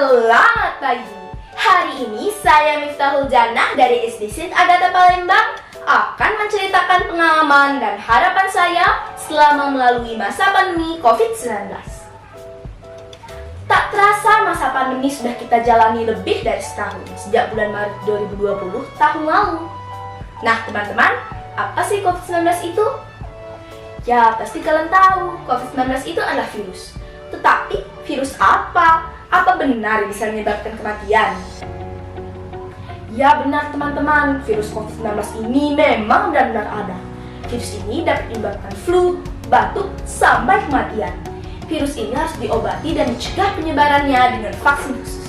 Selamat pagi. Hari ini saya Miftahul Jannah dari SD St. Agatha Palembang akan menceritakan pengalaman dan harapan saya selama melalui masa pandemi COVID-19. Tak terasa masa pandemi sudah kita jalani lebih dari setahun, sejak bulan Maret 2020 tahun lalu. Nah teman-teman, apa sih COVID-19 itu? Ya pasti kalian tahu, COVID-19 itu adalah virus. Tetapi virus apa? Apa benar bisa menyebabkan kematian? Ya benar teman-teman, virus COVID-19 ini memang benar-benar ada. Virus ini dapat menyebabkan flu, batuk, sampai kematian. Virus ini harus diobati dan dicegah penyebarannya dengan vaksin khusus.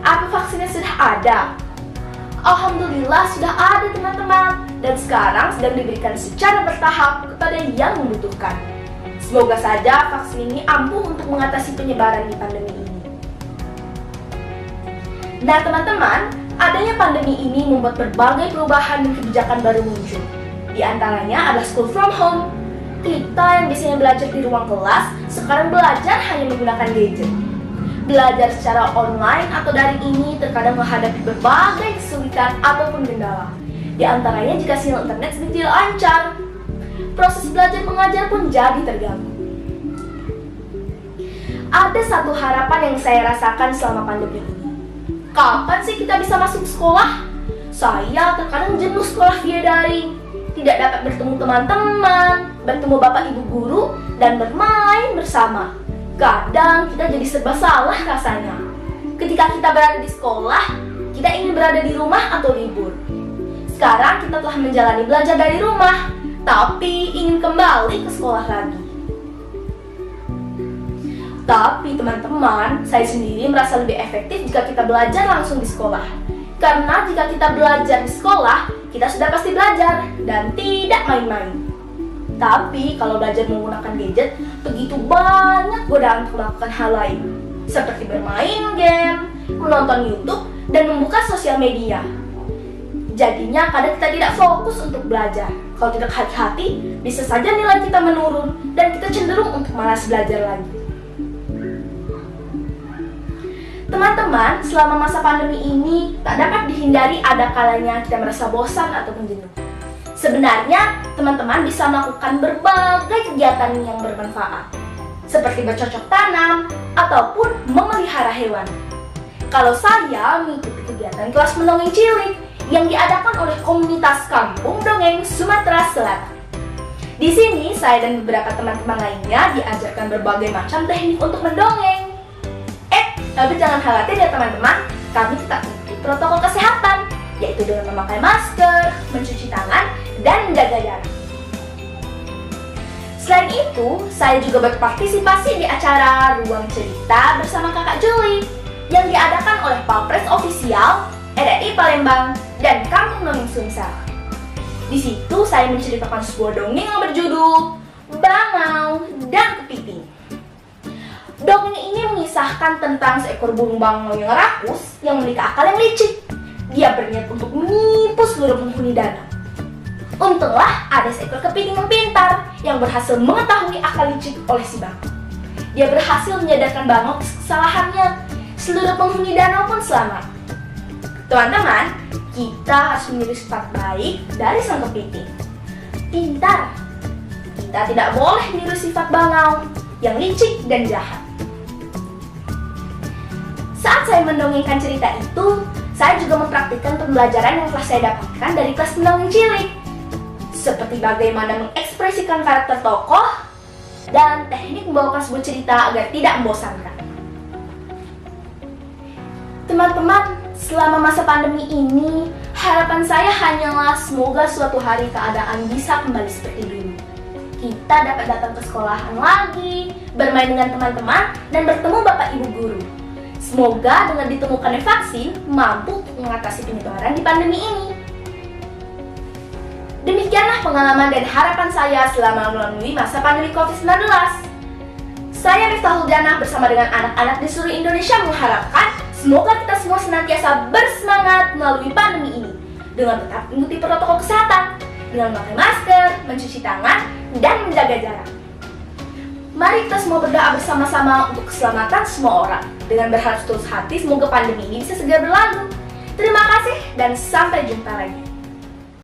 Apa vaksinnya sudah ada? Alhamdulillah sudah ada teman-teman, dan sekarang sedang diberikan secara bertahap kepada yang membutuhkan. Semoga saja vaksin ini ampuh untuk mengatasi penyebaran di pandemi ini. Nah teman-teman, adanya pandemi ini membuat berbagai perubahan dan kebijakan baru muncul. Di antaranya adalah school from home. Kita yang biasanya belajar di ruang kelas, sekarang belajar hanya menggunakan gadget. Belajar secara online atau daring ini terkadang menghadapi berbagai kesulitan ataupun kendala. Di antaranya jika sinyal internet sedang tidak lancar, proses belajar mengajar pun jadi terganggu. Ada satu harapan yang saya rasakan selama pandemi ini. Kapan sih kita bisa masuk sekolah? Saya terkadang jenuh sekolah via daring, tidak dapat bertemu teman-teman, bertemu bapak ibu guru, dan bermain bersama. Kadang kita jadi serba salah rasanya. Ketika kita berada di sekolah, kita ingin berada di rumah atau libur. Sekarang kita telah menjalani belajar dari rumah, tapi ingin kembali ke sekolah lagi. Tapi teman-teman, saya sendiri merasa lebih efektif jika kita belajar langsung di sekolah. Karena jika kita belajar di sekolah, kita sudah pasti belajar dan tidak main-main. Tapi kalau belajar menggunakan gadget, begitu banyak godaan untuk melakukan hal lain, seperti bermain game, menonton YouTube, dan membuka sosial media. Jadinya kadang kita tidak fokus untuk belajar. Kalau tidak hati-hati, bisa saja nilai kita menurun dan kita cenderung untuk malas belajar lagi. Teman-teman, selama masa pandemi ini tak dapat dihindari ada kalanya kita merasa bosan ataupun jenuh. Sebenarnya, teman-teman bisa melakukan berbagai kegiatan yang bermanfaat, seperti bercocok tanam ataupun memelihara hewan. Kalau saya mengikuti kegiatan kelas mendongeng cilik yang diadakan oleh komunitas Kampung Dongeng Sumatera Selatan. Di sini, saya dan beberapa teman-teman lainnya diajarkan berbagai macam teknik untuk mendongeng. Tapi jangan khawatir ya teman-teman, kami tetap mengikuti protokol kesehatan, yaitu dengan memakai masker, mencuci tangan, dan menjaga jarak. Selain itu, saya juga berpartisipasi di acara Ruang Cerita bersama Kakak Juli yang diadakan oleh Palpres Official, RRI Palembang, dan Kampung Dongeng Sumsel. Di situ saya menceritakan sebuah dongeng yang berjudul Bangau dan Kepiting. Dongeng ini mengisahkan tentang seekor burung bangau yang rakus yang memiliki akal yang licik. Dia berniat untuk menipu seluruh penghuni danau. Untunglah ada seekor kepiting yang pintar yang berhasil mengetahui akal licik oleh si bangau. Dia berhasil menyadarkan bangau kesalahannya. Seluruh penghuni danau pun selamat. Teman-teman, kita harus meniru sifat baik dari sang kepiting. Pintar. Kita tidak boleh meniru sifat bangau yang licik dan jahat. Saat saya mendongengkan cerita itu, saya juga mempraktikkan pembelajaran yang telah saya dapatkan dari kelas mendongeng cilik, seperti bagaimana mengekspresikan karakter tokoh dan teknik membawakan sebuah cerita agar tidak membosankan. Teman-teman, selama masa pandemi ini, harapan saya hanyalah semoga suatu hari keadaan bisa kembali seperti dulu. Kita dapat datang ke sekolahan lagi, bermain dengan teman-teman, dan bertemu bapak ibu guru. Semoga dengan ditemukannya vaksin mampu untuk mengatasi penyebaran di pandemi ini. Demikianlah pengalaman dan harapan saya selama melalui masa pandemi COVID-19. Saya Miftahul Jannah bersama dengan anak-anak di seluruh Indonesia mengharapkan semoga kita semua senantiasa bersemangat melalui pandemi ini dengan tetap mengikuti protokol kesehatan, dengan memakai masker, mencuci tangan, dan menjaga jarak. Mari kita semua berdoa bersama-sama untuk keselamatan semua orang. Dengan berharap setulus hati semoga pandemi ini bisa segera berlalu. Terima kasih dan sampai jumpa lagi.